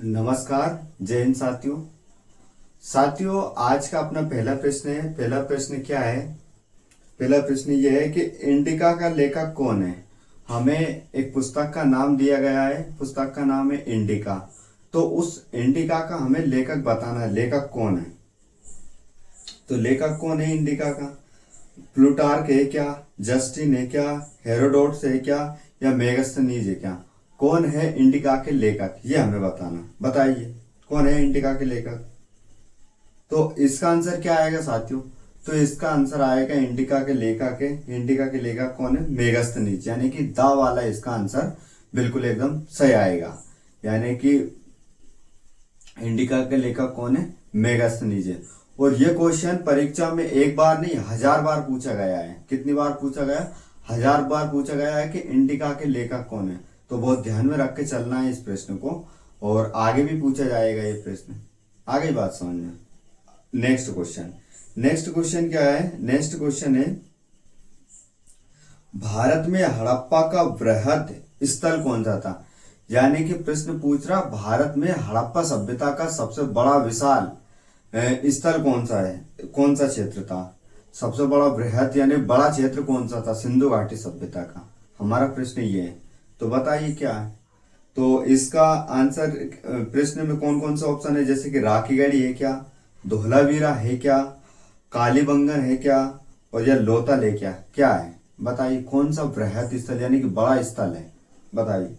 नमस्कार। जय हिंद साथियों। आज का अपना पहला प्रश्न है। पहला प्रश्न क्या है? पहला प्रश्न यह है कि इंडिका का लेखक कौन है। हमें एक पुस्तक का नाम दिया गया है, पुस्तक का नाम है इंडिका। तो उस इंडिका का हमें लेखक बताना है, लेखक कौन है। तो लेखक कौन है इंडिका का? प्लूटार्क है क्या, जस्टिन है क्या, हेरोडोट्स है क्या, या मेगास्थनीज है क्या? कौन है इंडिका के लेखक, ये हमें बताना। बताइए कौन है इंडिका के लेखक। तो इसका आंसर क्या आएगा साथियों? तो इसका आंसर आएगा इंडिका के लेखक है। इंडिका के लेखक कौन है? मेगास्थनीज, यानी कि दा वाला इसका आंसर बिल्कुल एकदम सही आएगा। यानी कि इंडिका के लेखक कौन है? मेगास्थनीज है। और ये क्वेश्चन परीक्षा में एक बार नहीं 1000 बार पूछा गया है। कितनी बार पूछा गया? 1000 बार पूछा गया है कि इंडिका के लेखक कौन है। तो बहुत ध्यान में रख के चलना है इस प्रश्न को, और आगे भी पूछा जाएगा ये प्रश्न। आगे बात समझ में। Next question. नेक्स्ट क्वेश्चन क्या है? नेक्स्ट क्वेश्चन है, भारत में हड़प्पा का वृहद स्थल कौन सा था। यानी कि प्रश्न पूछ रहा, भारत में हड़प्पा सभ्यता का सबसे बड़ा विशाल स्थल कौन सा है, कौन सा क्षेत्र था। सबसे बड़ा वृहद यानी बड़ा क्षेत्र कौन सा था सिंधु घाटी सभ्यता का। हमारा प्रश्न ये है। तो बताइए क्या है। तो इसका आंसर प्रश्न में कौन कौन सा ऑप्शन है, जैसे कि राखीगढ़ी है क्या, धोलावीरा है क्या, कालीबंगन है क्या, और या लोथल है क्या? क्या है बताइए, कौन सा वृहद स्थल यानी कि बड़ा स्थल है। बताइए।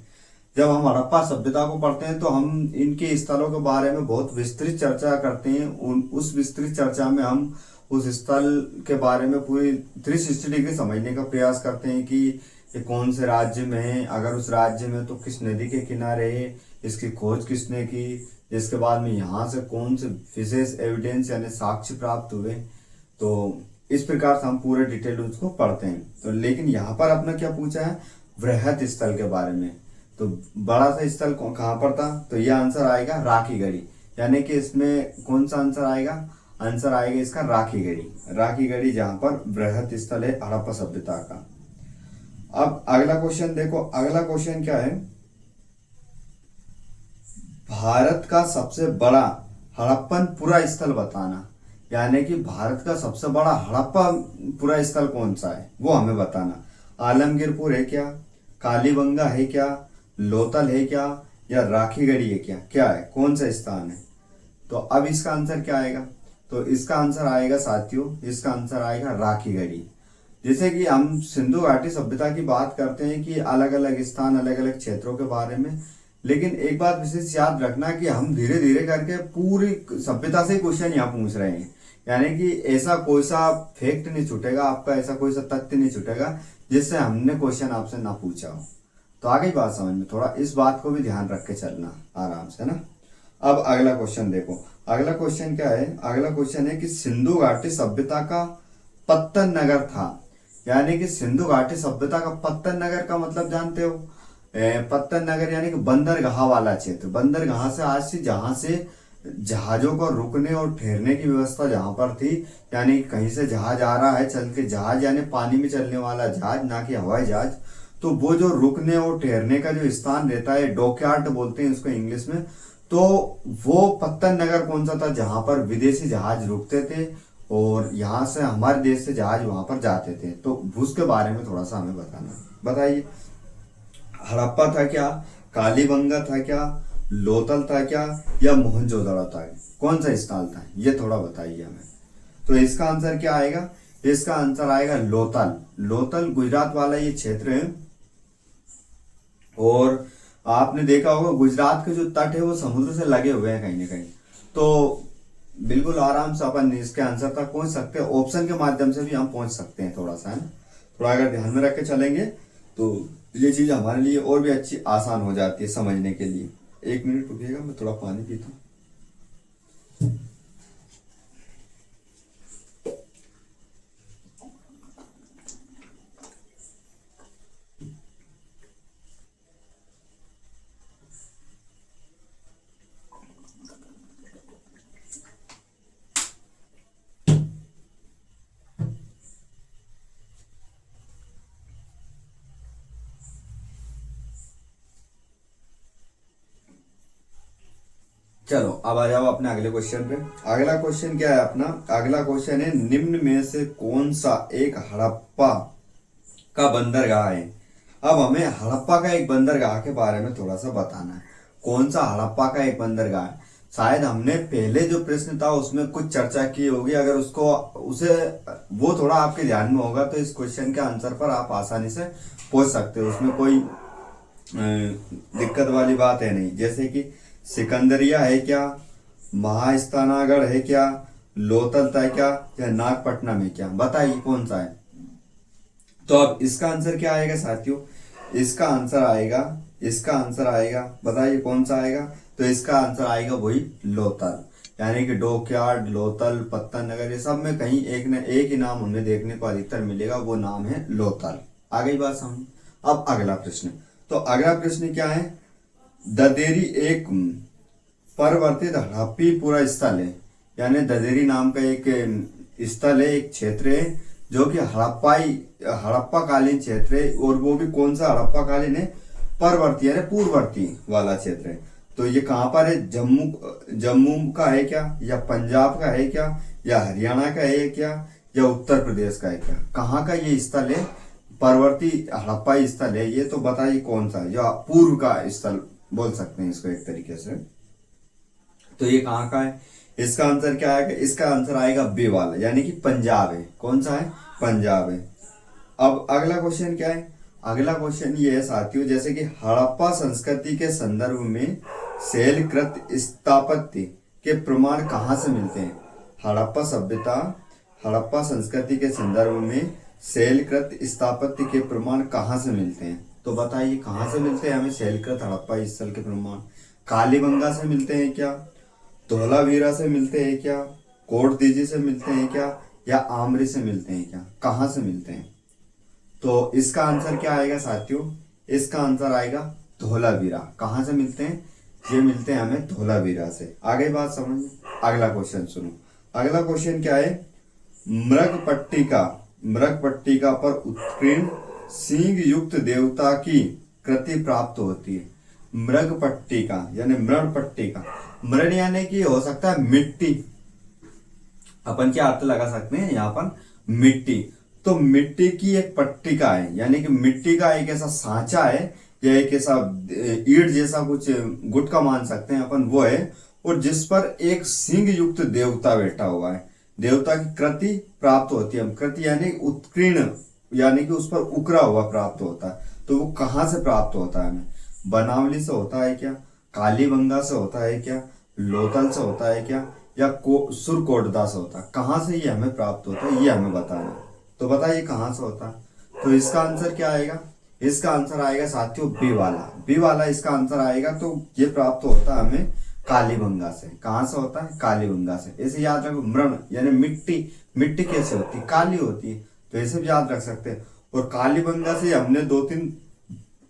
जब हम हड़प्पा सभ्यता को पढ़ते हैं तो हम इनके स्थलों के बारे में बहुत विस्तृत चर्चा करते हैं। उस विस्तृत चर्चा में हम उस स्थल के बारे में पूरी 360 डिग्री समझने का प्रयास करते हैं कि ये कौन से राज्य में है, अगर उस राज्य में तो किस नदी के किनारे है, इसकी खोज किसने की, इसके बाद में यहाँ से कौन से विशेष एविडेंस यानी साक्ष्य प्राप्त हुए। तो इस प्रकार से हम पूरे डिटेल उसको पढ़ते हैं। तो लेकिन यहाँ पर अपना क्या पूछा है? वृहद स्थल के बारे में। तो बड़ा सा स्थल कहाँ पर था? तो यह आंसर आएगा राखीगढ़ी। यानी कि इसमें कौन सा आंसर आएगा? आंसर आएगा इसका राखीगढ़ी। राखीगढ़ी जहां पर वृहद स्थल है हड़प्पा सभ्यता का। अब अगला क्वेश्चन देखो। अगला क्वेश्चन क्या है, भारत का सबसे बड़ा हड़प्पन पुरा स्थल बताना। यानी कि भारत का सबसे बड़ा हड़प्पा पुरा स्थल कौन सा है वो हमें बताना। आलमगीरपुर है क्या, कालीबंगा है क्या, लोथल है क्या, या राखीगढ़ी है क्या? क्या है, कौन सा स्थान है? तो अब इसका आंसर क्या आएगा? तो इसका आंसर आएगा साथियों, इसका आंसर आएगा राखीगढ़ी। जैसे कि हम सिंधु घाटी सभ्यता की बात करते हैं कि अलग अलग स्थान, अलग अलग क्षेत्रों के बारे में, लेकिन एक बात विशेष याद रखना कि हम धीरे धीरे करके पूरी सभ्यता से क्वेश्चन यहाँ पूछ रहे हैं। यानी कि ऐसा कोई सा फैक्ट नहीं छूटेगा आपका, ऐसा कोई सा तथ्य नहीं छूटेगा जिससे हमने क्वेश्चन आपसे ना पूछा हो। तो आगे बात समझ में, थोड़ा इस बात को भी ध्यान रख के चलना आराम से ना। अब अगला क्वेश्चन देखो। अगला क्वेश्चन क्या है? अगला क्वेश्चन है कि सिंधु घाटी सभ्यता का पत्तन नगर था। यानी कि सिंधु घाटी सभ्यता का पत्तन नगर का मतलब जानते हो? पत्तन नगर यानी कि बंदरगाह वाला क्षेत्र। बंदरगाह से आज से जहां से जहाजों को रुकने और ठहरने की व्यवस्था जहां पर थी, यानी कहीं से जहाज आ रहा है चल के, जहाज यानी पानी में चलने वाला जहाज, ना कि हवाई जहाज। तो वो जो रुकने और ठहरने का जो स्थान रहता है, डॉकयार्ड बोलते हैं उसको इंग्लिश में। तो वो पत्तन नगर कौन सा था जहां पर विदेशी जहाज रुकते थे और यहाँ से हमारे देश से जहाज वहां पर जाते थे। तो उसके बारे में थोड़ा सा हमें बताना। बताइए, हड़प्पा था क्या, कालीबंगा था क्या, लोथल था क्या, या मोहनजोदड़ो था? कौन सा स्थल था ये थोड़ा बताइए हमें। तो इसका आंसर क्या आएगा? इसका आंसर आएगा लोथल। लोथल गुजरात वाला ये क्षेत्र है। और आपने देखा होगा गुजरात के जो तट है वो समुद्र से लगे हुए हैं कहीं ना कहीं। तो बिल्कुल आराम से अपन इसके आंसर तक पहुंच सकते हैं। ऑप्शन के माध्यम से भी हम पहुंच सकते हैं थोड़ा सा, है ना। थोड़ा अगर ध्यान में रख के चलेंगे तो ये चीज हमारे लिए और भी अच्छी आसान हो जाती है समझने के लिए। एक मिनट रुकिएगा, मैं थोड़ा पानी पीता हूँ। चलो अब आ जाओ अपने अगले क्वेश्चन पे। अगला क्वेश्चन क्या है अपना? अगला क्वेश्चन है निम्न में से कौन सा एक हड़प्पा का बंदरगाह है? अब हमें हड़प्पा का एक बंदरगाह के बारे में थोड़ा सा बताना है। कौन सा हड़प्पा का एक बंदरगाह है? शायद हमने पहले जो प्रश्न था उसमें कुछ चर्चा की होगी, अगर उसको उसे वो थोड़ा आपके ध्यान में होगा तो इस क्वेश्चन के आंसर पर आप आसानी से पहुंच सकते हो, उसमें कोई दिक्कत वाली बात है नहीं। जैसे कि सिकंदरिया है क्या, महास्थानागढ़ है क्या, लोथल है क्या, या नागपट्टनम है क्या? बताइए कौन सा है। तो अब इसका आंसर क्या आएगा साथियों? इसका आंसर आएगा बताइए कौन सा आएगा? तो इसका आंसर आएगा वही लोथल, यानी कि डॉकयार्ड, लोथल, पत्तन नगर, ये सब में कहीं एक न एक ही नाम हमें देखने को अधिकतर मिलेगा, वो नाम है लोथल। आ गई बात समझ? अब अगला प्रश्न, तो अगला प्रश्न क्या है? ददेरी एक परिवर्तित हड़प्पी स्थल है, यानी ददेरी नाम का एक स्थल है, एक क्षेत्र है जो कि हड़प्पा कालीन क्षेत्र है। और वो भी कौन सा हड़प्पा कालीन है? परवर्ती यानी पूर्ववर्ती वाला क्षेत्र है। तो ये कहाँ पर है? जम्मू का है क्या, या पंजाब का है क्या, या हरियाणा का है क्या, या उत्तर प्रदेश का है क्या? कहाँ का ये स्थल है? परवर्ती हड़प्पा स्थल है ये। तो बताइए कौन सा, या पूर्व का स्थल बोल सकते हैं इसको एक तरीके से। तो ये कहाँ का है? इसका आंसर क्या आएगा? इसका आंसर आएगा बे वाला, यानी कि पंजाब है। कौन सा है? पंजाब है। अब अगला क्वेश्चन क्या है? अगला क्वेश्चन ये है साथियों, जैसे कि हड़प्पा संस्कृति के संदर्भ में शैलकृत स्थापत्य के प्रमाण कहाँ से मिलते हैं? हड़प्पा संस्कृति के संदर्भ में शैलकृत स्थापत्य के प्रमाण कहाँ से मिलते हैं? तो बताइए कहाँ से मिलते हैं हमें शैलकृत हड़प्पा स्थल के प्रमाण? कालीबंगा से मिलते हैं क्या, धोलावीरा से मिलते हैं क्या, कोटदीजी से मिलते हैं क्या, या आमरी से मिलते हैं क्या? कहाँ से मिलते हैं? तो इसका आंसर क्या आएगा साथियों? इसका आंसर आएगा धोलावीरा। कहाँ से मिलते हैं? ये मिलते हैं हमें धोलावीरा से। आगे बात समझ में? अगला क्वेश्चन सुनो। अगला क्वेश्चन क्या है? मृगपट्टिका पर उत्कीर्ण सींग युक्त देवता की कृति प्राप्त होती है। मृगपट्टिका यानी मृणपट्टिका, मृण यानी कि हो सकता है मिट्टी, अपन क्या अर्थ लगा सकते हैं यहाँ पर? मिट्टी। तो मिट्टी की एक पट्टिका है, यानी कि मिट्टी का एक ऐसा सांचा है, या एक ऐसा ईंट जैसा कुछ गुटका मान सकते हैं अपन, वो है, और जिस पर एक सिंह युक्त देवता बैठा हुआ है। देवता की कृति प्राप्त होती है। कृति यानी उत्कीर्ण, यानी कि उस पर उकरा हुआ प्राप्त होता है। तो वो कहाँ से प्राप्त होता है हमें? बनावली से होता है क्या, कालीबंगा से होता है क्या, लोथल से होता है क्या, या सुरकोटदा से होता है? कहाँ से ये हमें प्राप्त होता है ये हमें बताना है। तो बताइए कहाँ से होता है? तो इसका आंसर क्या आएगा? इसका आंसर आएगा साथियों बी वाला इसका आंसर आएगा। तो ये प्राप्त होता है हमें कालीबंगा से। कहाँ से होता है? कालीबंगा से। ऐसे याद रखो, मृण यानी मिट्टी कैसे होती है? काली होती है, तो ऐसे भी याद रख सकते हैं। और कालीबंगा से हमने 2-3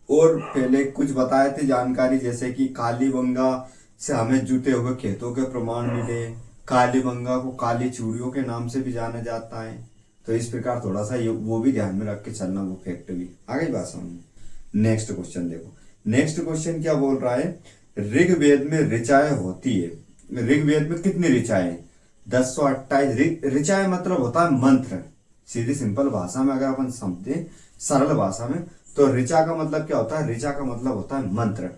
और पहले कुछ बताए थे जानकारी, जैसे कि कालीबंगा से हमें जुटे हुए खेतों के प्रमाण मिले, कालीबंगा को काली चूड़ियों के नाम से भी जाना जाता है। तो इस प्रकार थोड़ा सा वो भी ध्यान में रख के चलना, वो फैक्ट भी। आ गई बात समझ? नेक्स्ट क्वेश्चन देखो। नेक्स्ट क्वेश्चन क्या बोल रहा है? ऋग्वेद में ऋचाएं होती है। ऋग्वेद में कितनी ऋचाएं? 1028। ऋचाएं मतलब होता है मंत्र। सीधी सिंपल भाषा में अगर अपन समझे, सरल भाषा में, तो ऋचा का मतलब क्या होता है? ऋचा का मतलब होता है मंत्र।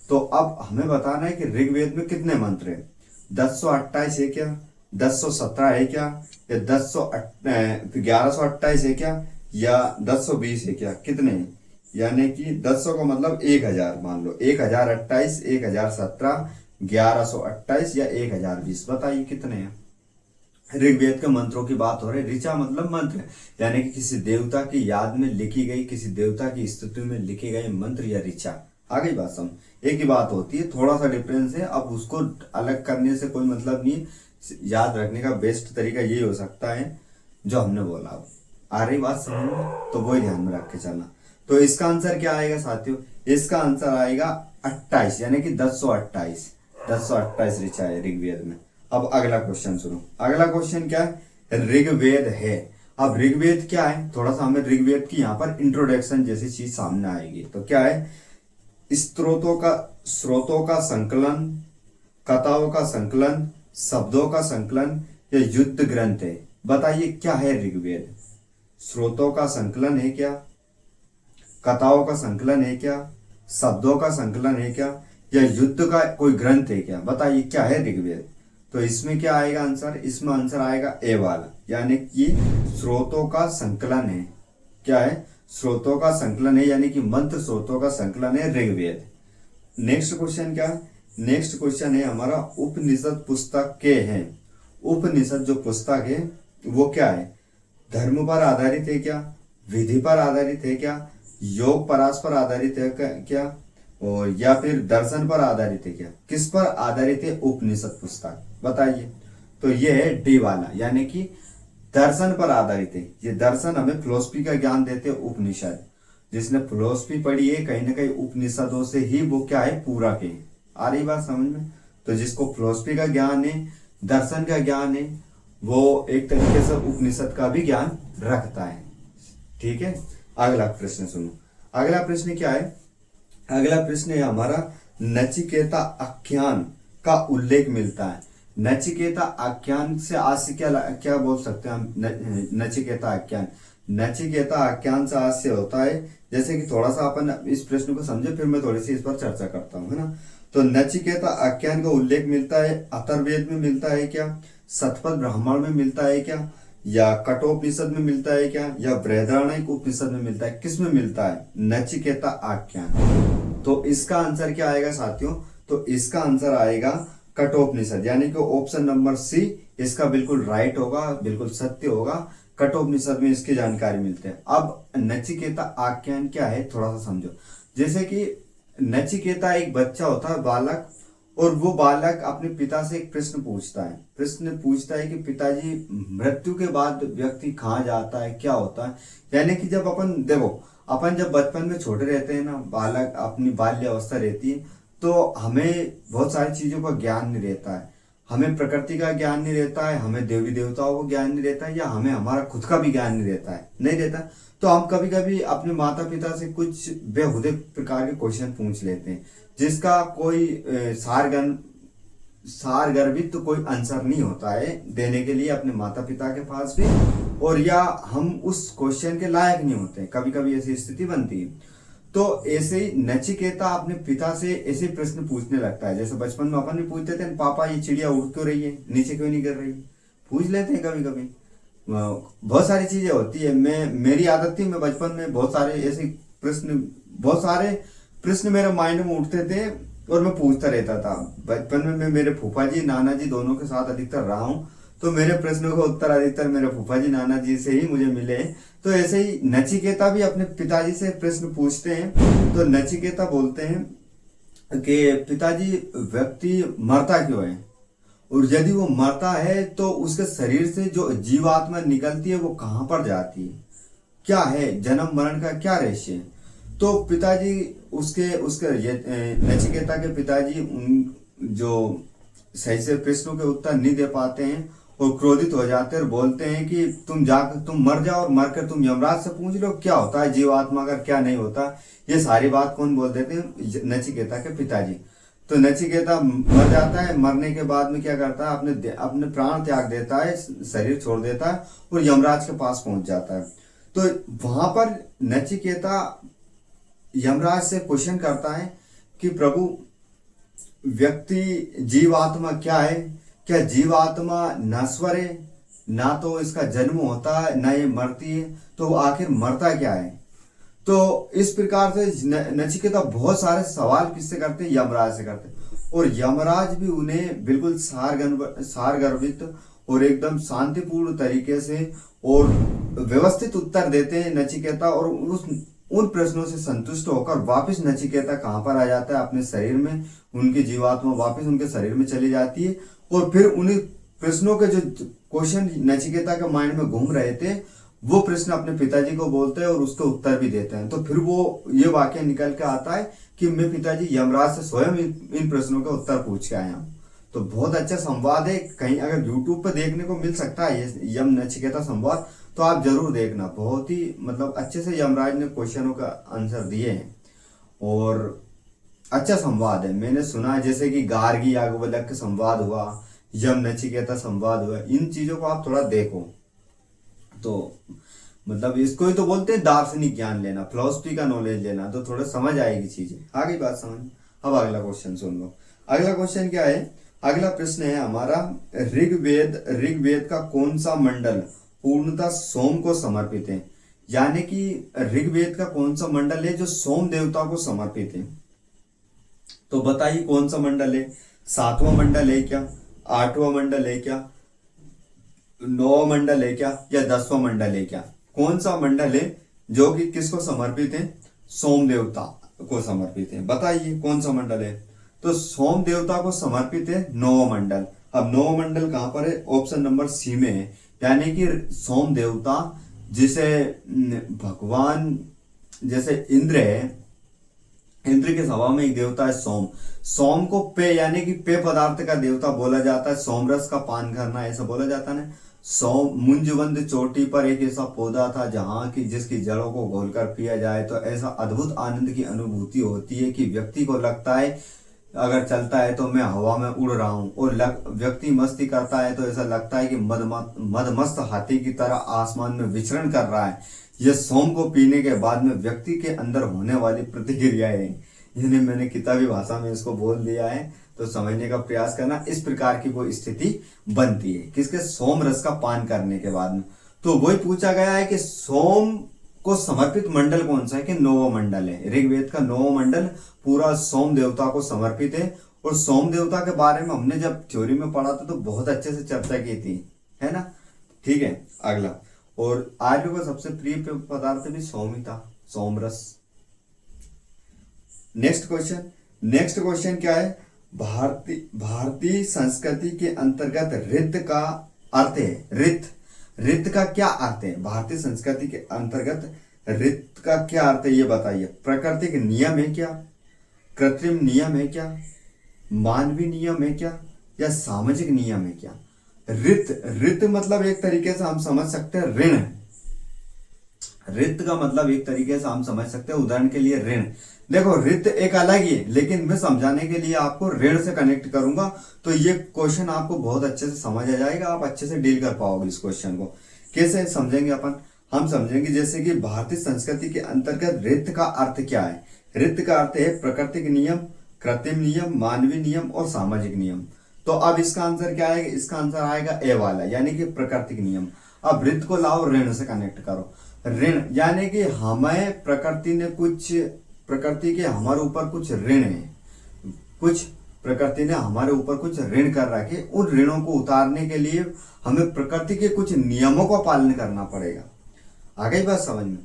तो अब हमें बताना है कि ऋग्वेद में कितने मंत्र है? 1028 है क्या, 1017 है क्या, या 1128 है क्या, या 1020 है क्या? कितने हैं? यानी कि 10 का मतलब 1000 मान लो, 1028, 1017, 1128 या 1020। बताइए कितने हैं? ऋग्वेद के मंत्रों की बात हो रही है। ऋचा मतलब मंत्र, यानी कि किसी देवता की याद में लिखी गई, किसी देवता की स्तुति में लिखे गए मंत्र या ऋचा। आ गई बात समझ? एक ही बात होती है, थोड़ा सा डिफरेंस है। अब उसको अलग करने से कोई मतलब नहीं, याद रखने का बेस्ट तरीका यही हो सकता है जो हमने बोला। आ रही बात समझ में? तो वही ध्यान में रख के चलना। तो इसका आंसर क्या आएगा साथियों? इसका आंसर आएगा 28, यानी कि 1028 ऋचा है ऋग्वेद में। अब अगला क्वेश्चन सुनो। अगला क्वेश्चन क्या है? ऋग्वेद है। अब ऋग्वेद क्या है? थोड़ा सा हमें ऋग्वेद की यहाँ पर इंट्रोडक्शन जैसी चीज सामने आएगी। तो क्या है? स्रोतों का संकलन, कथाओं का संकलन, शब्दों का संकलन या युद्ध ग्रंथ है? बताइए क्या है ऋग्वेद? स्रोतों का संकलन है क्या, कथाओं का संकलन है क्या, शब्दों का संकलन है क्या, या युद्ध का कोई ग्रंथ है क्या? बताइए क्या है ऋग्वेद? तो इसमें क्या आएगा आंसर? इसमें आंसर आएगा ए वाला, यानी कि स्रोतों का संकलन है। क्या है? स्रोतों का संकलन है, यानी कि मंत्र स्रोतों का संकलन है ऋग्वेद। नेक्स्ट क्वेश्चन क्या है? नेक्स्ट क्वेश्चन है हमारा उपनिषद पुस्तक के हैं। उपनिषद जो पुस्तक है वो क्या है? धर्म पर आधारित है क्या, विधि पर आधारित है क्या, योग परास पर आधारित है क्या, और या फिर दर्शन पर आधारित है क्या? किस पर आधारित है उपनिषद पुस्तक? बताइए। तो ये है डी वाला, यानी कि दर्शन पर आधारित है। ये दर्शन हमें फिलोसफी का ज्ञान देते हैं उपनिषद। जिसने फिलोसफी पढ़ी है कहीं ना कहीं उपनिषदों से ही वो क्या है पूरा के। आ रही बात समझ में? तो जिसको फिलोसफी का ज्ञान है, दर्शन का ज्ञान है, वो एक तरीके से उपनिषद का भी ज्ञान रखता है। ठीक है, अगला प्रश्न सुनो। अगला प्रश्न क्या है? अगला प्रश्न है हमारा नचिकेता आख्यान का उल्लेख मिलता है। नचिकेता आख्यान से आज से क्या क्या बोल सकते हैं हम? नचिकेता आख्यान, नचिकेता आख्यान से आज से होता है, जैसे कि थोड़ा सा अपन इस प्रश्न को समझे फिर मैं थोड़ी सी इस पर चर्चा करता हूँ, है ना। तो नचिकेता आख्यान का उल्लेख मिलता है अथर्ववेद में मिलता है क्या, शतपथ ब्राह्मण में मिलता है क्या, या कठोपनिषद में मिलता है क्या, या बृहदारण्यक उपनिषद में मिलता है? किस में मिलता है नचिकेता आख्यान? तो इसका आंसर क्या आएगा साथियों? तो इसका आंसर आएगा कठोपनिषद, यानी कि ऑप्शन नंबर सी इसका बिल्कुल राइट होगा, बिल्कुल सत्य होगा। कठोपनिषद में इसकी जानकारी मिलते हैं। अब नचिकेता आख्यान क्या है थोड़ा सा समझो। जैसे कि नचिकेता एक बच्चा होता है, बालक, और वो बालक अपने पिता से एक प्रश्न पूछता है। प्रश्न पूछता है कि पिताजी मृत्यु के बाद व्यक्ति कहाँ जाता है, क्या होता है? यानी कि जब अपन देखो, अपन जब बचपन में छोटे रहते हैं ना, बालक अपनी बाल्य अवस्था रहती है, तो हमें बहुत सारी चीजों का ज्ञान नहीं रहता है। हमें प्रकृति का ज्ञान नहीं रहता है, हमें देवी देवताओं का ज्ञान नहीं रहता है, या हमें हमारा खुद का भी ज्ञान नहीं रहता है, नहीं रहता। तो हम कभी कभी अपने माता पिता से कुछ बेहुदे प्रकार के क्वेश्चन पूछ लेते हैं, जिसका कोई सारगर्भित तो कोई आंसर नहीं होता है देने के लिए अपने माता पिता के पास भी, और या हम उस क्वेश्चन के लायक नहीं होते। कभी कभी ऐसी स्थिति बनती है। तो ऐसे ही नचिकेता अपने पिता से ऐसे प्रश्न पूछने लगता है। जैसे बचपन में अपन भी पूछते थे, पापा ये चिड़िया उड़ क्यों रही है, नीचे क्यों नहीं गिर रही है? पूछ लेते हैं कभी कभी। बहुत सारी चीजें होती है। मेरी आदत थी, मैं बचपन में बहुत सारे प्रश्न मेरे माइंड में उठते थे और मैं पूछता रहता था। बचपन में मैं मेरे फूफा जी नाना जी दोनों के साथ अधिकतर रहा हूँ, तो मेरे प्रश्नों का उत्तर अधिकतर मेरे फूफा जी नाना जी से ही मुझे मिले। तो ऐसे ही नचिकेता भी अपने पिताजी से प्रश्न पूछते हैं। तो नचिकेता बोलते हैं कि पिताजी व्यक्ति मरता क्यों है, और यदि वो मरता है तो उसके शरीर से जो जीवात्मा निकलती है वो कहाँ पर जाती है, क्या है जन्म मरण का क्या रहस्य है? तो पिताजी उसके नचिकेता के पिताजी उन जो सही से प्रश्नों के उत्तर नहीं दे पाते हैं और क्रोधित हो जाते हैं और बोलते हैं कि तुम मर जाओ और मरकर तुम यमराज से पूछ लो क्या होता है जीवात्मा का, क्या नहीं होता। ये सारी बात कौन बोल देते हैं? नचिकेता के पिताजी। तो नचिकेता मर जाता है। मरने के बाद में क्या करता है? अपने प्राण त्याग देता है, शरीर छोड़ देता है और यमराज के पास पहुंच जाता है। तो वहां पर नचिकेता यमराज से क्वेश्चन करता है कि प्रभु व्यक्ति जीवात्मा क्या है, क्या जीवात्मा नश्वर है, ना तो इसका जन्म होता है ना ये मरती है, तो आखिर मरता क्या है? तो इस प्रकार से नचिकेता बहुत सारे सवाल किससे करते हैं? यमराज से करते हैं। और यमराज भी उन्हें बिल्कुल सारगर्भित और एकदम शांतिपूर्ण तरीके से और व्यवस्थित उत्तर देते हैं नचिकेता, और उन प्रश्नों से संतुष्ट होकर वापस नचिकेता कहाँ पर आ जाता है? अपने शरीर में। उनकी जीवात्मा वापस उनके शरीर में चली जाती है और फिर उन्हीं प्रश्नों के जो क्वेश्चन नचिकेता के माइंड में घूम रहे थे वो प्रश्न अपने पिताजी को बोलते हैं और उसके उत्तर भी देते हैं। तो फिर वो ये वाक्य निकल के आता है कि मैं पिताजी यमराज से स्वयं इन प्रश्नों के उत्तर पूछ के आया हूँ। तो बहुत अच्छा संवाद है। कहीं अगर यूट्यूब पर देखने को मिल सकता है ये यम नचिकेता संवाद, तो आप जरूर देखना। बहुत ही मतलब अच्छे से यमराज ने क्वेश्चनों का आंसर दिए हैं। और अच्छा संवाद है। मैंने सुना है जैसे कि गार्गी याज्ञवल्क्य संवाद हुआ, यम नचिकेता संवाद हुआ, इन चीजों को आप थोड़ा देखो तो मतलब इसको ही तो बोलते हैं दार्शनिक ज्ञान लेना, फिलोसफी का नॉलेज लेना, तो थोड़ा समझ आएगी चीजें। आ गई बात समझ। अब अगला क्वेश्चन सुन लो। अगला क्वेश्चन क्या है, अगला प्रश्न है हमारा, ऋग्वेद का कौन सा मंडल पूर्णतः सोम को समर्पित है? यानी कि ऋग्वेद का कौन सा मंडल है जो सोम देवता को समर्पित है? तो बताइए कौन सा मंडल है? सातवां मंडल है क्या, आठवां मंडल है क्या, नौवां मंडल है क्या, या 10वां मंडल है क्या? कौन सा मंडल है जो कि किसको समर्पित है? सोम देवता को समर्पित है। बताइए कौन सा मंडल है? तो सोम देवता को समर्पित है नौवां मंडल। अब नौवां मंडल कहां पर है? ऑप्शन नंबर सी में है। यानी कि सोम देवता जिसे भगवान जैसे इंद्र है, इंद्र के स्वभाव में एक देवता है सोम। सोम को पे यानी कि पेय पदार्थ का देवता बोला जाता है, सोमरस का पान करना ऐसा बोला जाता है। सोम मुंजवंद चोटी पर एक ऐसा पौधा था जहां की जिसकी जड़ों को घोलकर पिया जाए तो ऐसा अद्भुत आनंद की अनुभूति होती है कि व्यक्ति को लगता है अगर चलता है तो मैं हवा में उड़ रहा हूं, और व्यक्ति मस्ती करता है तो ऐसा लगता है कि मदमस्त हाथी की तरह आसमान में विचरण कर रहा है। यह सोम को पीने के बाद में व्यक्ति के अंदर होने वाली प्रतिक्रियाएं हैं। यानी मैंने किताबी भाषा में इसको बोल दिया है, तो समझने का प्रयास करना। इस प्रकार की वो स्थिति बनती है किसके? सोम रस का पान करने के बाद में। तो वही पूछा गया है कि सोम को समर्पित मंडल कौन सा है? कि नौवां मंडल है। ऋग्वेद का नौवां मंडल पूरा सोम देवता को समर्पित है। और सोम देवता के बारे में हमने जब थ्योरी में पढ़ा था तो बहुत अच्छे से चर्चा की थी, है ना? ठीक है। अगला, और आर्यों का सबसे प्रिय पदार्थ भी सोम ही था, सोमरस। नेक्स्ट क्वेश्चन क्या है? भारतीय संस्कृति के अंतर्गत रित का अर्थ है, रित का क्या अर्थ है? भारतीय संस्कृति के अंतर्गत रित का क्या अर्थ है ये बताइए। प्राकृतिक नियम है क्या, कृत्रिम नियम है क्या, मानवीय नियम है क्या, या सामाजिक नियम है क्या? रित मतलब एक तरीके से हम समझ सकते हैं ऋण। रित का मतलब एक तरीके से हम समझ सकते हैं, उदाहरण के लिए ऋण। देखो रित एक अलग ही है, लेकिन मैं समझाने के लिए आपको ऋण से कनेक्ट करूंगा तो ये क्वेश्चन आपको बहुत अच्छे से समझ आ जाएगा, आप अच्छे से डील कर पाओगे इस क्वेश्चन को। कैसे समझेंगे अपन? हम समझेंगे जैसे कि भारतीय संस्कृति के अंतर्गत रित का अर्थ क्या है। रित का अर्थ है प्राकृतिक नियम, कृत्रिम नियम, मानवीय नियम और सामाजिक नियम। तो अब इसका आंसर क्या आएगा? इसका आंसर आएगा ए वाला, यानी कि प्राकृतिक नियम। अब रित को लाओ ऋण से कनेक्ट करो। ऋण यानी कि हमें प्रकृति के हमारे ऊपर कुछ ऋण है, कुछ प्रकृति ने हमारे ऊपर कुछ ऋण कर रखे। उन ऋणों को उतारने के लिए हमें प्रकृति के कुछ नियमों का पालन करना पड़ेगा। आ गई बात समझ में?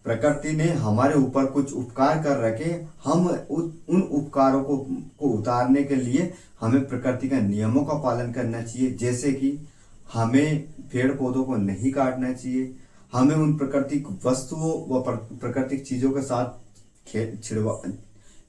प्रकृति ने हमारे ऊपर कुछ उपकार कर रखे, हम उन उपकारों को उतारने के लिए हमें प्रकृति का नियमों का पालन करना चाहिए। जैसे कि हमें पेड़ पौधों को नहीं काटना चाहिए, हमें उन प्राकृतिक वस्तुओं व प्राकृतिक चीजों के साथ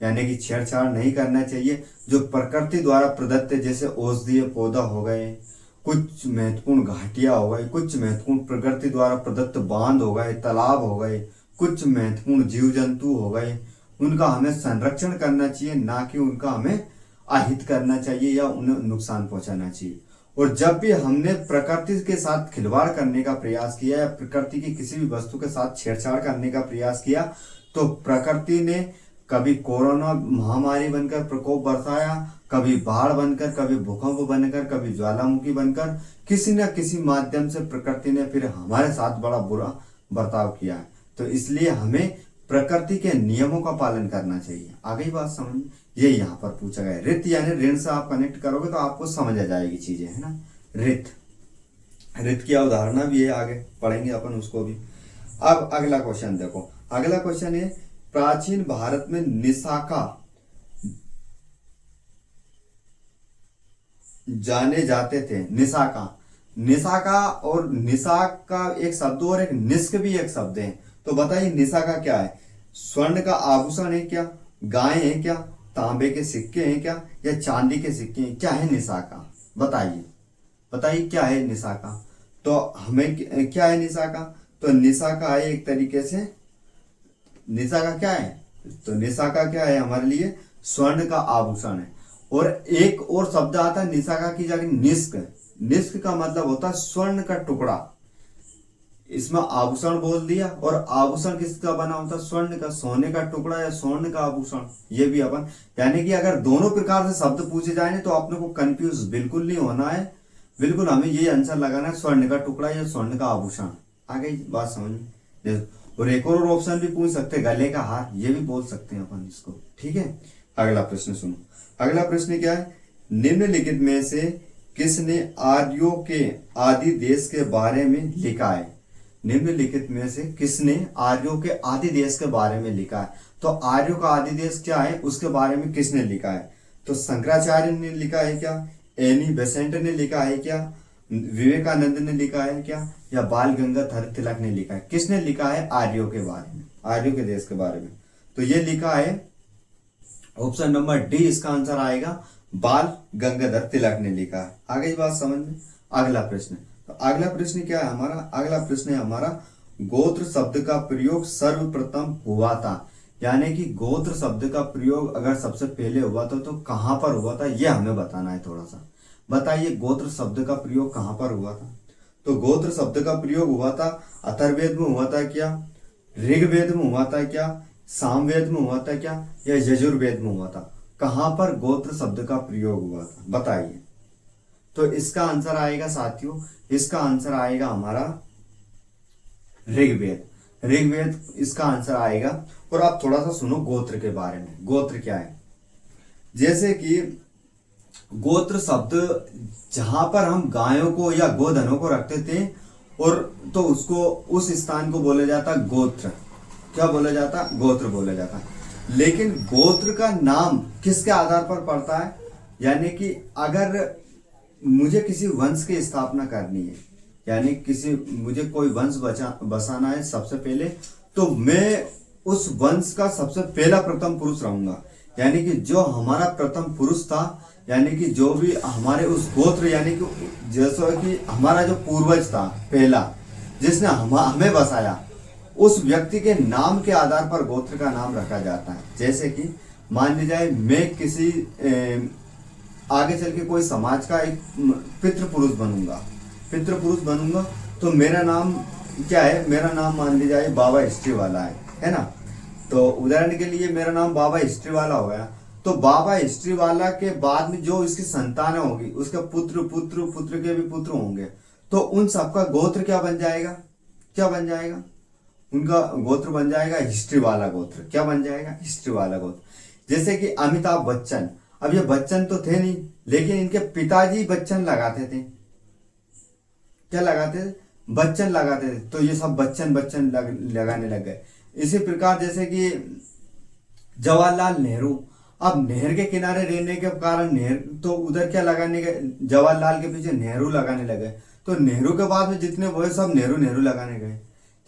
यानी कि छेड़छाड़ नहीं करना चाहिए जो प्रकृति द्वारा प्रदत्त, जैसे औषधीय पौधा हो गए, कुछ महत्वपूर्ण घाटियां हो गई, कुछ महत्वपूर्ण प्रकृति द्वारा प्रदत्त बांध हो गए, तालाब हो गए, कुछ महत्वपूर्ण जीव जंतु हो गए। उनका हमें संरक्षण करना चाहिए, ना कि उनका हमें अहित करना चाहिए या उन्हें नुकसान पहुंचाना चाहिए। और जब भी हमने प्रकृति के साथ खिलवाड़ करने का प्रयास किया या प्रकृति की किसी भी वस्तु के साथ छेड़छाड़ करने का प्रयास किया तो प्रकृति ने कभी कोरोना महामारी बनकर प्रकोप बरसाया, कभी बाढ़ बनकर, कभी भूकंप बनकर, कभी ज्वालामुखी बनकर, किसी न किसी माध्यम से प्रकृति ने फिर हमारे साथ बड़ा बुरा बर्ताव किया है। तो इसलिए हमें प्रकृति के नियमों का पालन करना चाहिए। आ गई बात समझ में? ये यहाँ पर पूछा गया। रित यानी ऋण से आप कनेक्ट करोगे तो आपको समझ आ जाएगी चीजें, है ना? रित की अवधारणा भी है, आगे पढ़ेंगे अपन उसको भी। अब अगला क्वेश्चन देखो। अगला क्वेश्चन है, प्राचीन भारत में निशाका जाने जाते थे। निशाका और निशाक का एक शब्द और एक निष्क भी एक शब्द है। तो बताइए निशाका क्या है? स्वर्ण का आभूषण है क्या, गाय है क्या, तांबे के सिक्के हैं क्या, या चांदी के सिक्के हैं? क्या है निशाका? बताइए क्या है निशाका? तो हमें क्या है निशाका? तो निशाका है एक तरीके से, निशाका क्या है? तो निशाका क्या है हमारे लिए? स्वर्ण का आभूषण है। और एक और शब्द आता है निशाका की जगह निष्क। निष्क का मतलब होता है स्वर्ण का टुकड़ा। इसमें आभूषण बोल दिया, और आभूषण किसका बना होता है? स्वर्ण का, सोने का टुकड़ा या स्वर्ण का आभूषण, ये भी अपन। यानी कि अगर दोनों प्रकार से शब्द पूछे जाए तो अपने को कंफ्यूज बिल्कुल नहीं होना है, बिल्कुल हमें ये आंसर लगाना है, स्वर्ण का टुकड़ा या स्वर्ण का आभूषण। आ गई बात समझ में? और एक और ऑप्शन भी पूछ सकते हैं, गले का हार, ये भी बोल सकते हैं अपन इसको। ठीक है, अगला प्रश्न सुनो। अगला प्रश्न क्या है? निम्नलिखित में से किसने आर्यों के आदि देश के बारे में लिखा है? निम्नलिखित में से किसने आर्यों के आदि देश के बारे में लिखा है? तो आर्यों का आदि देश क्या है उसके बारे में किसने लिखा है? तो शंकराचार्य ने लिखा है क्या? एनी बेसेंट ने लिखा है क्या? विवेकानंद ने लिखा है क्या? या बाल गंगाधर तिलक ने लिखा है? किसने लिखा है आर्यों के बारे में, आर्यों के देश के बारे में? तो ये लिखा है ऑप्शन नंबर डी, इसका आंसर आएगा बाल गंगाधर तिलक ने लिखा है। आ गई बात समझ में? अगला प्रश्न, तो अगला प्रश्न क्या है हमारा? अगला प्रश्न है हमारा, गोत्र शब्द का प्रयोग सर्वप्रथम हुआ था। यानी कि गोत्र शब्द का प्रयोग अगर सबसे पहले हुआ था तो कहां पर हुआ था, यह हमें बताना है। थोड़ा सा बताइए, गोत्र शब्द का प्रयोग कहां पर हुआ था? तो गोत्र शब्द का प्रयोग हुआ था अथर्ववेद में हुआ था क्या? ऋग्वेद में हुआ था क्या? सामवेद में हुआ था क्या? या यजुर्वेद में हुआ था? कहां पर गोत्र शब्द का प्रयोग हुआ था बताइए? तो इसका आंसर आएगा साथियों, इसका आंसर आएगा हमारा ऋग्वेद। ऋग्वेद इसका आंसर आएगा। और आप थोड़ा सा सुनो गोत्र के बारे में। गोत्र क्या है? जैसे कि गोत्र शब्द जहां पर हम गायों को या गोधनों को रखते थे, और तो उसको, उस स्थान को बोला जाता गोत्र। क्या बोला जाता? गोत्र बोला जाता। लेकिन गोत्र का नाम किसके आधार पर पड़ता है? यानी कि अगर मुझे किसी वंश की स्थापना करनी है, यानी मुझे कोई वंश बसाना है सबसे पहले, तो मैं उस वंश का सबसे पहला प्रथम पुरुष रहूंगा। यानी कि जो हमारा प्रथम पुरुष था, यानी कि जो भी हमारे उस गोत्र, यानी कि जैसा कि हमारा जो पूर्वज था पहला, जिसने हमें बसाया, उस व्यक्ति के नाम के आधार पर गोत्र का नाम रखा जाता है। जैसे कि मान लीजिए मैं किसी आगे चल के कोई समाज का एक पितृपुरुष बनूंगा, तो मेरा नाम क्या है? मेरा नाम मान लीजिए बाबा हिस्ट्री वाला है ना? तो उदाहरण के लिए मेरा नाम बाबा हिस्ट्री वाला हो गया, तो बाबा हिस्ट्री वाला के बाद में जो इसकी संतान होगी, उसका पुत्र पुत्र पुत्र के भी पुत्र होंगे, तो उन सबका गोत्र क्या बन जाएगा? क्या बन जाएगा? उनका गोत्र बन जाएगा हिस्ट्री वाला गोत्र। क्या बन जाएगा? हिस्ट्री वाला गोत्र। जैसे कि अमिताभ बच्चन, अब ये बच्चन तो थे नहीं, लेकिन इनके पिताजी बच्चन लगाते थे। क्या लगाते थे? बच्चन लगाते थे, तो ये सब बच्चन बच्चन लगाने लग गए। इसी प्रकार जैसे कि जवाहरलाल नेहरू, अब नहर के किनारे रहने के कारण नहर, तो उधर क्या लगाने गए? जवाहरलाल के पीछे नेहरू लगाने लगे, तो नेहरू के बाद में जितने वो सब नेहरू नेहरू लगाने गए।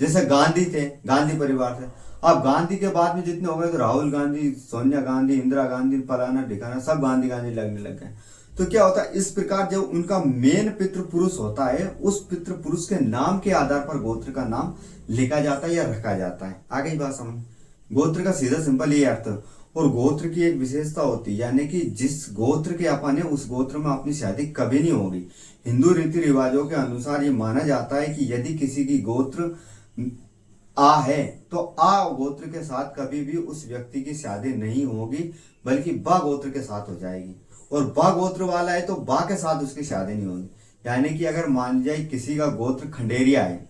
जैसे गांधी थे, गांधी परिवार थे, अब गांधी के बाद में जितने हो गए तो राहुल गांधी, सोनिया गांधी, इंदिरा गांधी, फलाना ठिकाना, सब गांधी गांधी लगने लग गए। तो क्या होता है, इस प्रकार जब उनका मेन पितृपुरुष होता है, उस पितृपुरुष के नाम के आधार पर गोत्र का नाम लिखा जाता है या रखा जाता है। आ गई बात समझ? गोत्र का सीधा सिंपल ये अर्थ। और गोत्र की एक विशेषता होती है, यानी कि जिस गोत्र के अपन है उस गोत्र में अपनी शादी कभी नहीं होगी। हिंदू रीति रिवाजों के अनुसार ये माना जाता है कि यदि किसी की गोत्र आ है तो आ गोत्र के साथ कभी भी उस व्यक्ति की शादी नहीं होगी, बल्कि बा गोत्र के साथ हो जाएगी। और बा गोत्र वाला है तो बा के साथ उसकी शादी नहीं होगी। यानी कि अगर मान जाए किसी का गोत्र खंडेरिया है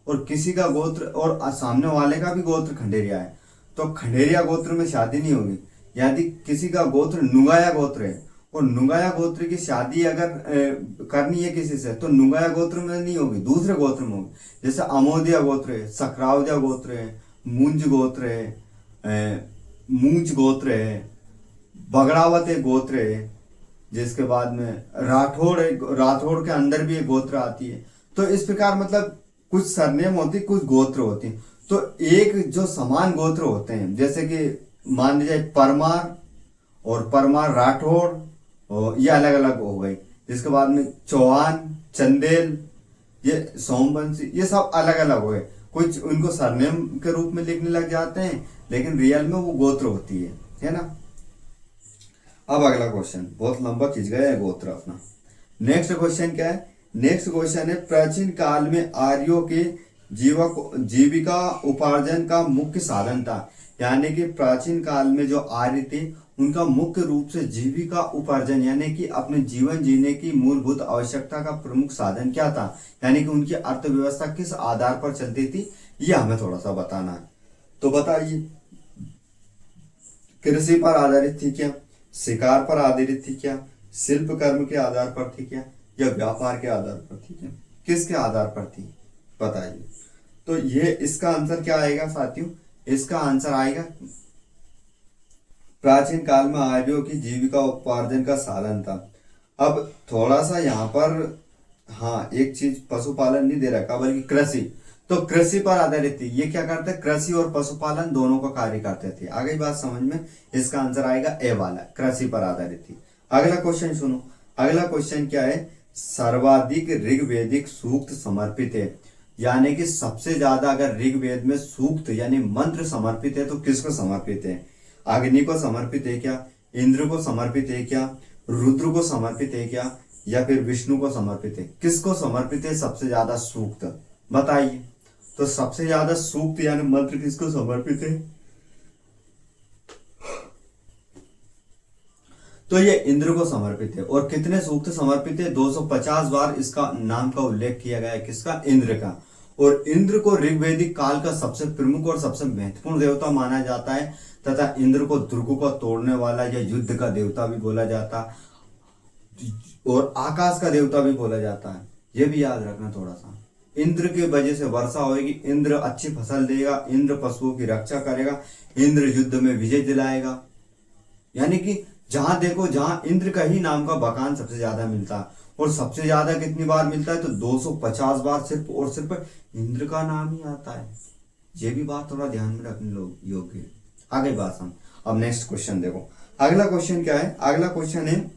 और किसी का गोत्र, और सामने वाले का भी गोत्र खंडेरिया है, तो खंडेरिया गोत्र में शादी नहीं होगी। यदि किसी का गोत्र नुगाया गोत्र है और नुगाया गोत्र की शादी अगर करनी है किसी से, तो नुगाया गोत्र में नहीं होगी, दूसरे गोत्र में होगी। जैसे अमोदिया गोत्र है, सकरावजा गोत्र है, मुंज गोत्र है, मूंज गोत्र है, बगड़ावत एक गोत्र है, जिसके बाद में राठौड़ है, राठौड़ के अंदर भी एक गोत्र आती है। तो इस प्रकार मतलब कुछ सरनेम होती, कुछ गोत्र होती। तो एक जो समान गोत्र होते हैं, जैसे कि मान लीजिए परमार और परमार राठौड़, और ये अलग अलग हो गई। जिसके बाद में चौहान, चंदेल, ये सोमवंशी, ये सब अलग अलग हो गए। कुछ उनको सरनेम के रूप में लिखने लग जाते हैं, लेकिन रियल में वो गोत्र होती है ना? अब अगला क्वेश्चन बहुत लंबा खींच गया है गोत्र अपना। नेक्स्ट क्वेश्चन क्या है? नेक्स्ट क्वेश्चन है प्राचीन काल में आर्यों के जीविका उपार्जन का मुख्य साधन था। यानी कि प्राचीन काल में जो आर्य थे उनका मुख्य रूप से जीविका उपार्जन यानी कि अपने जीवन जीने की मूलभूत आवश्यकता का प्रमुख साधन क्या था, यानी कि उनकी अर्थव्यवस्था किस आधार पर चलती थी, ये हमें थोड़ा सा बताना है। तो बताइए, कृषि पर आधारित थी क्या, शिकार पर आधारित थी क्या, शिल्प कर्म के आधार पर थी क्या, या व्यापार के आधार पर थी क्या, किसके आधार पर थी बताइए। तो ये इसका आंसर क्या आएगा साथियों? इसका आंसर आएगा प्राचीन काल में आर्यों की जीविका उपार्जन का साधन था। अब थोड़ा सा यहाँ पर हाँ एक चीज पशुपालन नहीं दे रखा बल्कि कृषि, तो कृषि पर आधारित थी। ये क्या करते, कृषि और पशुपालन दोनों का कार्य करते थे। आगे बात समझ में, इसका आंसर आएगा ए वाला, कृषि पर आधारित थी। अगला क्वेश्चन सुनो, अगला क्वेश्चन क्या है? सर्वाधिक ऋग्वेदिक सूक्त समर्पित है, यानी कि सबसे ज्यादा अगर ऋग्वेद में सूक्त यानी मंत्र समर्पित है तो किसको समर्पित है? अग्नि को समर्पित है क्या, इंद्र को समर्पित है क्या, रुद्र को समर्पित है क्या, या फिर विष्णु को समर्पित है? किसको समर्पित है सबसे ज्यादा सूक्त बताइए। तो सबसे ज्यादा सूक्त यानी मंत्र किसको समर्पित है? तो ये इंद्र को समर्पित है। और कितने सूक्त समर्पित है? 250 बार इसका नाम का उल्लेख किया गया है, किसका? इंद्र का। और इंद्र को ऋग्वेदिक काल का सबसे प्रमुख और सबसे महत्वपूर्ण देवता माना जाता है, तथा इंद्र को दुर्गों को तोड़ने वाला या युद्ध का देवता भी बोला जाता और आकाश का देवता भी बोला जाता है। ये भी याद रखना थोड़ा सा। इंद्र की वजह से वर्षा होगी, इंद्र अच्छी फसल देगा, इंद्र पशुओं की रक्षा करेगा, इंद्र युद्ध में विजय दिलाएगा। यानी कि जहां देखो जहां इंद्र का ही नाम का बखान सबसे ज्यादा मिलता है। और सबसे ज्यादा कितनी बार मिलता है? तो 250 बार सिर्फ और सिर्फ इंद्र का नाम ही आता है। ये भी बात थोड़ा ध्यान में रखने योग्य है। आगे बात हम अब नेक्स्ट क्वेश्चन देखो। अगला क्वेश्चन क्या है? अगला क्वेश्चन है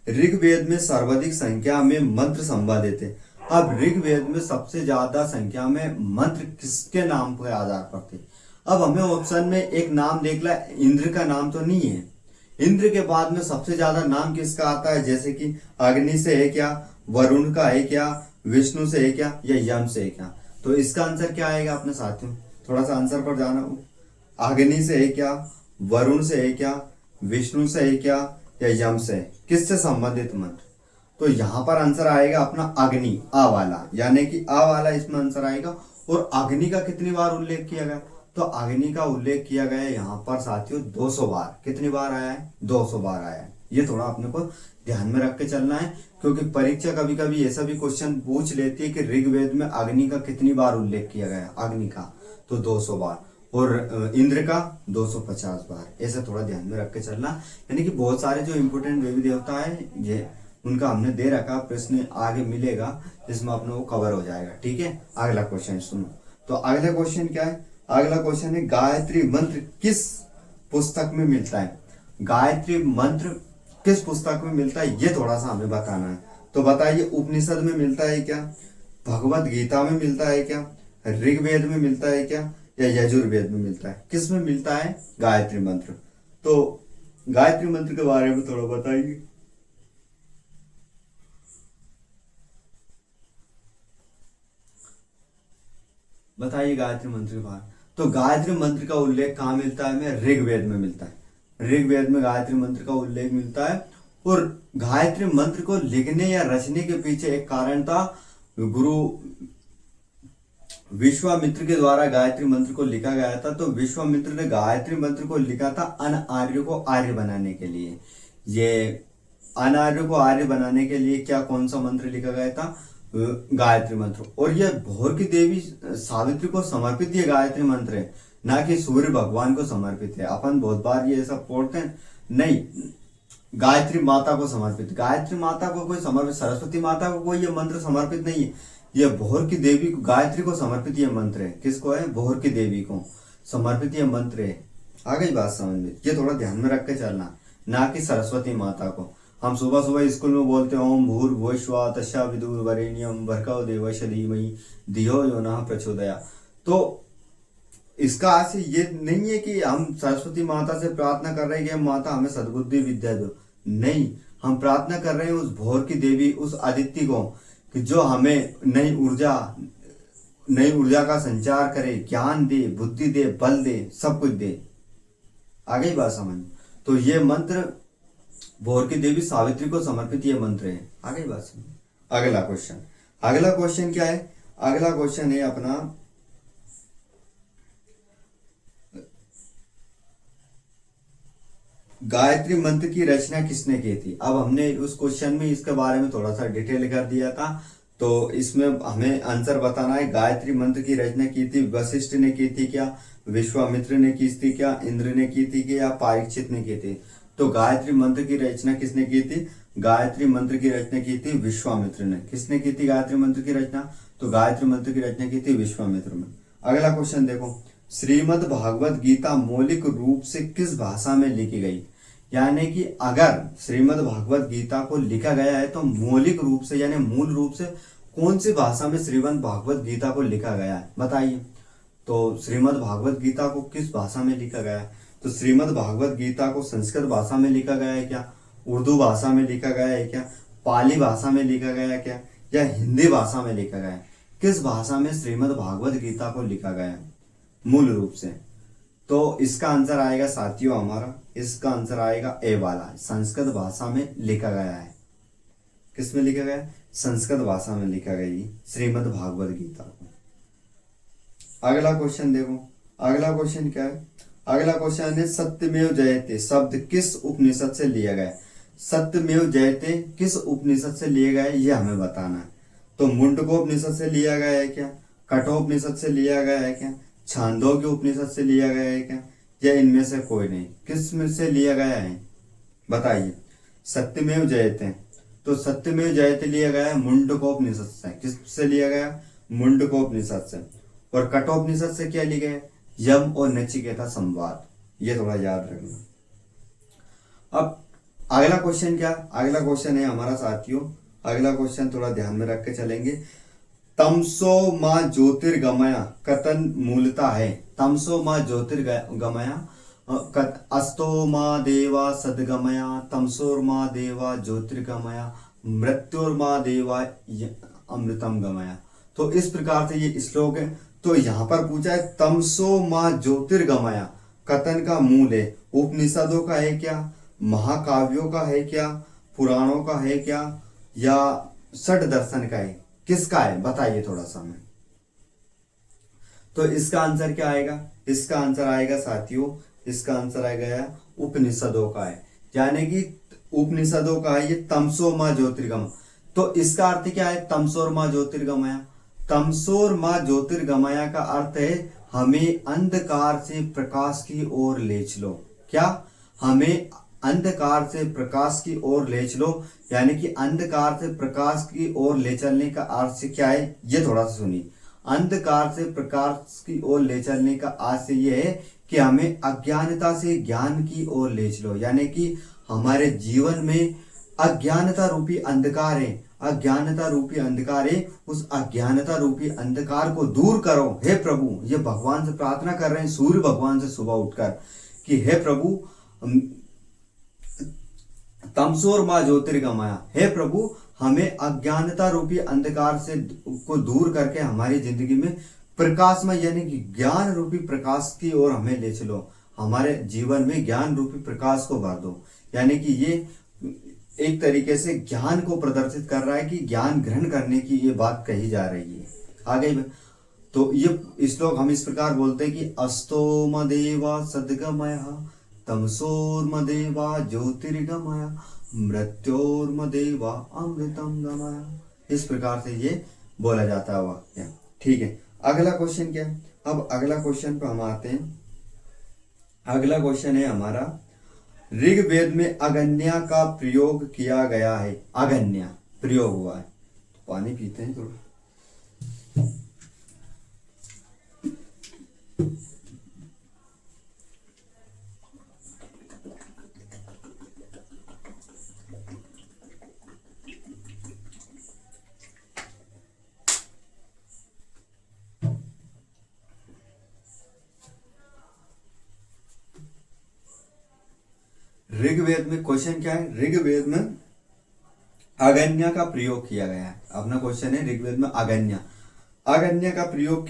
ऋग्वेद में सर्वाधिक संख्या में मंत्र संवादित है। अब ऋग्वेद में सबसे ज्यादा संख्या में मंत्र किसके नाम के आधार पर थे? अब हमें ऑप्शन में एक नाम देख ला, इंद्र का नाम तो नहीं है। इंद्र के बाद में सबसे ज्यादा नाम किसका आता है? जैसे कि अग्नि से है क्या, वरुण का है क्या, विष्णु से है क्या, या यम से है क्या? तो इसका आंसर क्या आएगा अपने साथियों? थोड़ा सा आंसर पर जाना हो। अग्नि से है क्या, वरुण से है क्या, विष्णु से है क्या, या यम से? किससे संबंधित मंत्र? तो यहां पर आंसर आएगा अपना अग्नि, आ वाला, यानी कि आ वाला इसमें आंसर आएगा। और अग्नि का कितनी बार उल्लेख किया गया? तो अग्नि का उल्लेख किया गया है यहाँ पर साथियों 200 बार। कितनी बार आया है? 200 बार आया है। ये थोड़ा अपने को ध्यान में रख के चलना है, क्योंकि परीक्षा कभी कभी ऐसा भी क्वेश्चन पूछ लेती है कि ऋग्वेद में अग्नि का कितनी बार उल्लेख किया गया? अग्नि का तो 200 बार, और इंद्र का 250 बार। ऐसा थोड़ा ध्यान में रख के चलना। यानी कि बहुत सारे जो इंपोर्टेंट देवी देवता है ये उनका हमने दे रखा, प्रश्न आगे मिलेगा जिसमें अपने वो कवर हो जाएगा। ठीक है, अगला क्वेश्चन सुनो। तो अगला क्वेश्चन क्या है? अगला क्वेश्चन है गायत्री मंत्र किस पुस्तक में मिलता है? गायत्री मंत्र किस पुस्तक में मिलता है ये थोड़ा सा हमें बताना है। तो बताइए, उपनिषद में मिलता है क्या, भगवत गीता में मिलता है क्या, ऋग्वेद में मिलता है क्या, या यजुर्वेद में मिलता है? किस में मिलता है गायत्री मंत्र? तो गायत्री मंत्र के बारे में थोड़ा बताइए। बताइए गायत्री मंत्र के बारे। तो गायत्री मंत्र का उल्लेख कहाँ मिलता है? हमें ऋग्वेद में मिलता है। ऋग्वेद में गायत्री मंत्र का उल्लेख मिलता है। और गायत्री मंत्र को लिखने या रचने के पीछे एक कारण था। गुरु विश्वामित्र के द्वारा गायत्री मंत्र को लिखा गया था। तो विश्वामित्र ने गायत्री मंत्र को लिखा था अन आर्य को आर्य बनाने के लिए। ये अन आर्य को आर्य बनाने के लिए क्या कौन सा मंत्र लिखा गया था? गायत्री मंत्र। और ये भोर की देवी सावित्री को समर्पित ये गायत्री मंत्र है, ना कि सूर्य भगवान को समर्पित है। अपन बहुत बार ये सब पढ़ते हैं, नहीं, गायत्री माता को समर्पित। गायत्री माता को कोई समर्पित, सरस्वती माता को कोई ये मंत्र समर्पित नहीं है। ये भोर की देवी को, गायत्री को समर्पित ये मंत्र है। किसको है? भोर की देवी को समर्पित ये मंत्र है। आ गई बात समझ में? ये थोड़ा ध्यान में रख के चलना, ना कि सरस्वती माता को। हम सुबह सुबह स्कूल में बोलते हैं ओम भूर्भुवस्सुः तस्या विदुर्वरेण्यं भर्गो देवस्य धीमहि धियो यो नः प्रचोदयात्। तो इसका आशय ये नहीं है कि हम सरस्वती माता से प्रार्थना कर रहे हैं कि माता हमें सद्बुद्धि विद्या दो। नहीं, हम प्रार्थना कर रहे हैं उस भोर की देवी, उस अदिति को, कि जो हमें नई ऊर्जा का संचार करे, ज्ञान दे, बुद्धि दे, बल दे, सब कुछ दे। आ गई बात समझ? तो ये मंत्र भोर की देवी सावित्री को समर्पित ये मंत्र है। आ गई बात समझ? अगला क्वेश्चन क्या है? अगला क्वेश्चन है अपना, गायत्री मंत्र की रचना किसने की थी? अब हमने उस क्वेश्चन में इसके बारे में थोड़ा सा डिटेल कर दिया था, तो इसमें हमें आंसर बताना है। गायत्री मंत्र की रचना की थी वशिष्ठ ने की थी क्या, विश्वामित्र ने की थी क्या, इंद्र ने की थी क्या, या परीक्षित ने की थी? तो गायत्री मंत्र की रचना किसने की थी? गायत्री मंत्र की रचना की थी विश्वामित्र ने। किसने की थी गायत्री मंत्र की रचना? तो गायत्री मंत्र की रचना की थी विश्वामित्र में। अगला क्वेश्चन देखो, श्रीमद् भागवत गीता मौलिक रूप से किस भाषा में लिखी गई? यानी कि अगर श्रीमद् भागवत गीता को लिखा गया है तो मौलिक रूप से यानी मूल रूप से कौन सी भाषा में श्रीमद् भागवत गीता को लिखा गया है, बताइए। तो श्रीमद् भागवत गीता को किस भाषा में लिखा गया है? तो श्रीमद् भागवत गीता को संस्कृत भाषा में लिखा गया है क्या, उर्दू भाषा में लिखा गया है क्या, पाली भाषा में लिखा गया है क्या, या हिंदी भाषा में लिखा गया है? किस भाषा में श्रीमद् भागवत गीता को लिखा गया है मूल रूप से? तो इसका आंसर आएगा साथियों हमारा, इसका आंसर आएगा ए वाला, संस्कृत भाषा में लिखा गया है। किस में लिखा गया? संस्कृत भाषा में लिखा गई श्रीमद् भागवत गीता को। अगला क्वेश्चन देखो, अगला क्वेश्चन क्या है? अगला क्वेश्चन है सत्यमेव जयते शब्द किस उपनिषद से लिया गया? सत्यमेव जयते किस उपनिषद से लिया गया है ये हमें बताना है। तो मुंडको उपनिषद से लिया गया है क्या, कठोपनिषद से लिया गया है क्या, छांदोग्य उपनिषद से लिया गया है क्या, या इनमें से कोई नहीं? किस में से लिया गया है बताइए। सत्यमेव जयते, तो सत्यमेव जयते लिया गया है मुंडकोपनिषद से। किस से लिया गया? मुंडकोपनिषद से। और कठोपनिषद से क्या लिया गया? यम और नचिकेता संवाद। ये थोड़ा याद रखना। अब अगला क्वेश्चन क्या? अगला क्वेश्चन है हमारा साथियों, अगला क्वेश्चन थोड़ा ध्यान में रख के चलेंगे। तमसो माँ ज्योतिर्गमया कथन मूलता है? तमसो माँ ज्योतिर्गमया अस्तो माँ देवा सदगमया, तमसोर्मा देवा ज्योतिर्गमया, मृत्युर्मा देवा अमृतम गमया। तो इस प्रकार से ये श्लोक है। तो यहाँ पर पूछा है तमसो माँ ज्योतिर्गमया कथन का मूल है, उपनिषदों का है क्या, महाकाव्यों का है क्या, पुराणों का है क्या, या षट दर्शन का है? किसका है बताइए थोड़ा सा हमें। तो इसका आंसर क्या आएगा? इसका आंसर आएगा साथियों, इसका आंसर आएगा उपनिषदों का है, यानी कि उपनिषदों का है ये तमसो माँ ज्योतिर्गम। तो इसका अर्थ क्या है तमसोर माँ ज्योतिर्गमया? तमसोर माँ ज्योतिर्गमया का अर्थ है हमें अंधकार से प्रकाश की ओर ले चलो। क्या? हमें अंधकार से प्रकाश की ओर ले चलो, यानी कि अंधकार से प्रकाश की ओर ले चलने का अर्थ क्या है ये थोड़ा सा सुनिए। अंधकार से प्रकाश की ओर ले चलने का अर्थ ये है कि हमें अज्ञानता से ज्ञान की ओर ले चलो, यानी कि हमारे जीवन में अज्ञानता रूपी अंधकार है, अज्ञानता रूपी अंधकार है, उस अज्ञानता रूपी अंधकार को दूर करो हे प्रभु। ये भगवान से प्रार्थना कर रहे हैं सूर्य भगवान से सुबह उठकर कि हे प्रभु तमसोर माँ ज्योतिर्गमया, हे प्रभु हमें अज्ञानता रूपी अंधकार से को दूर करके हमारी जिंदगी में प्रकाशमय यानी कि ज्ञान रूपी प्रकाश की ओर हमें ले चलो, हमारे जीवन में ज्ञान रूपी प्रकाश को भर दो। यानी कि ये एक तरीके से ज्ञान को प्रदर्शित कर रहा है कि ज्ञान ग्रहण करने की ये बात कही जा रही है। आगे तो ये श्लोक हम इस प्रकार बोलते हैं कि अस्तोम देवा सद्गमय तमसोर्मदेवा ज्योतिर्गमय मृत्योर्मदेवा अमृतम गमय। इस प्रकार से ये बोला जाता है वाक्य। ठीक है, अगला क्वेश्चन क्या है? अब अगला क्वेश्चन पर हम आते हैं। अगला क्वेश्चन है हमारा, ऋग्वेद में अगन्या का प्रयोग किया गया है। अगन्या प्रयोग हुआ है। पानी पीते हैं थोड़ा। ऋग्वेद में क्वेश्चन क्या है, ऋग्वेद में अगन्या का प्रयोग किया गया है। अपना क्वेश्चन है ऋग्वेद में अगन्या, अगन्या का प्रयोग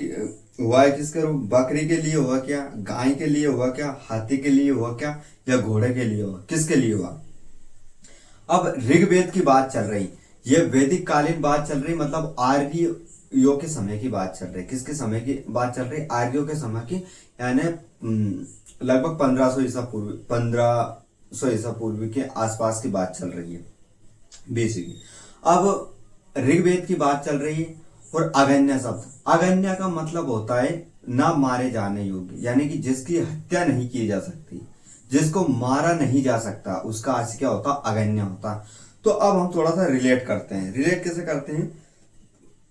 हुआ है किसके रूप, बकरी के लिए हुआ क्या, गाय के लिए हुआ क्या, हाथी के लिए हुआ क्या, या घोड़े के लिए हुआ, किसके लिए हुआ। अब ऋग्वेद की बात चल रही, ये वैदिक कालीन बात चल रही, मतलब आर्यों के समय की बात चल रही। किसके समय की बात चल रही, आर्यों के समय की, यानी लगभग 1500 ईसा पूर्व, 1500 ईसा पूर्व के आसपास की बात चल रही है बेसिकली। अब ऋग्वेद की बात चल रही है। और अगन्या शब्द, अगन्या का मतलब होता है ना मारे जाने योग्य, यानी कि जिसकी हत्या नहीं की जा सकती, जिसको मारा नहीं जा सकता, उसका अर्थ क्या होता, अगन्य होता। तो अब हम थोड़ा सा रिलेट करते हैं। रिलेट कैसे करते हैं,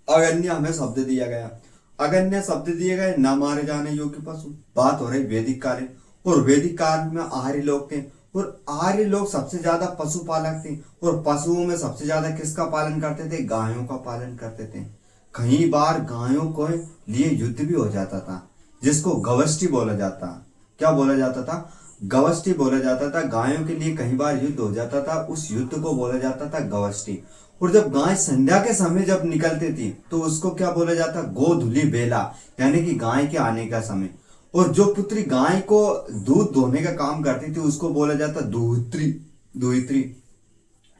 अगन्य हमें शब्द दिया गया, अगन्य शब्द दिए गए, न मारे जाने योग्य पशु। बात हो रही वैदिक काल, और वैदिक काल में आर्य लोग थे, और आर्य लोग सबसे ज्यादा पशुपालक थे, और पशुओं में सबसे ज्यादा किसका पालन करते थे, गायों का पालन करते थे। कई बार गायों को लिए युद्ध भी हो जाता था, जिसको गवष्टि बोला जाता। क्या बोला जाता था, गवष्टि बोला जाता था। गायों के लिए कई बार युद्ध हो जाता था, उस युद्ध को बोला जाता था गवष्टि। और जब गाय संध्या के समय जब निकलती थी तो उसको क्या बोला जाता, गोधुली बेला, यानी कि गाय के आने का समय। और जो पुत्री गाय को दूध दोहने का काम करती थी उसको बोला जाता दुहित्री, दुहित्री,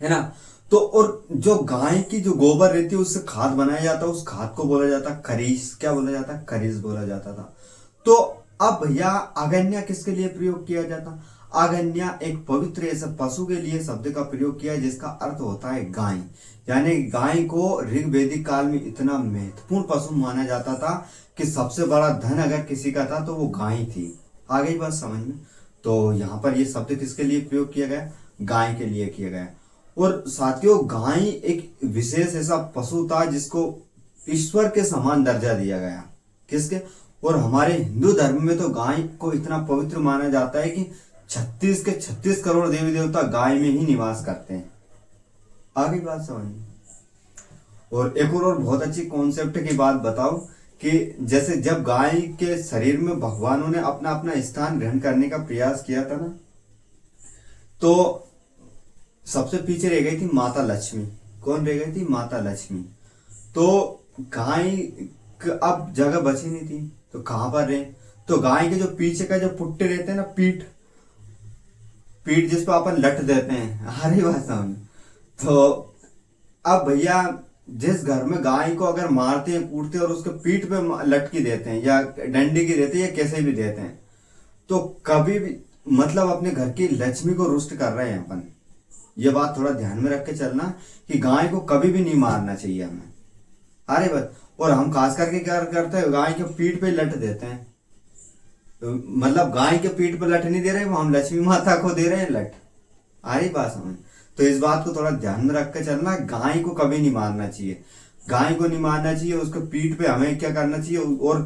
है ना। तो और जो गाय की जो गोबर रहती है उससे खाद बनाया जाता, उस खाद को बोला जाता खरीस। क्या बोला जाता, खरीस बोला जाता था। तो अब भैया अगन्या किसके लिए प्रयोग किया जाता, अगन्या एक पवित्र ऐसे पशु के लिए शब्द का प्रयोग किया जिसका अर्थ होता है गाय। यानी गाय को ऋग्वैदिक काल में इतना महत्वपूर्ण पशु माना जाता था कि सबसे बड़ा धन अगर किसी का था तो वो गाय थी। आ गई बात समझ में। तो यहाँ पर ये शब्द किसके लिए प्रयोग किया गया, गाय के लिए किया गया। और साथियों, गाय एक विशेष ऐसा पशु था जिसको ईश्वर के समान दर्जा दिया गया। किसके, और हमारे हिंदू धर्म में तो गाय को इतना पवित्र माना जाता है कि 36 के 36 करोड़ देवी देवता गाय में ही निवास करते हैं। आगे बात समझ। और एक और बहुत अच्छी कॉन्सेप्ट की बात बताओ कि जैसे जब गाय के शरीर में भगवानों ने अपना अपना स्थान ग्रहण करने का प्रयास किया था ना, तो सबसे पीछे रह गई थी माता लक्ष्मी। कौन रह गई थी, माता लक्ष्मी। तो गाय अब जगह बची नहीं थी तो कहां पर रहे, तो गाय के जो पीछे का जो पुट्टे रहते हैं ना, पीठ, पीठ जिस पर अपन लट देते हैं, हरी भाषा में। तो अब भैया जिस घर में गाय को अगर मारते हैं, कूटते हैं और उसके पीठ पे लटकी देते हैं या डंडी की देते हैं या कैसे भी देते हैं, तो कभी भी मतलब अपने घर की लक्ष्मी को रुष्ट कर रहे हैं अपन। ये बात थोड़ा ध्यान में रख के चलना कि गाय को कभी भी नहीं मारना चाहिए हमें। अरे बस, और हम खास करके क्या करते हैं, गाय के पीठ पे लट देते हैं। तो मतलब गाय के पीठ पे लट नहीं दे रहे, वो हम लक्ष्मी माता को दे रहे हैं लट। आ रही बात समझ। तो इस बात को थोड़ा ध्यान में रख के चलना, गाय को कभी नहीं मारना चाहिए, गाय को नहीं मारना चाहिए। उसके पीठ पे हमें क्या करना चाहिए, और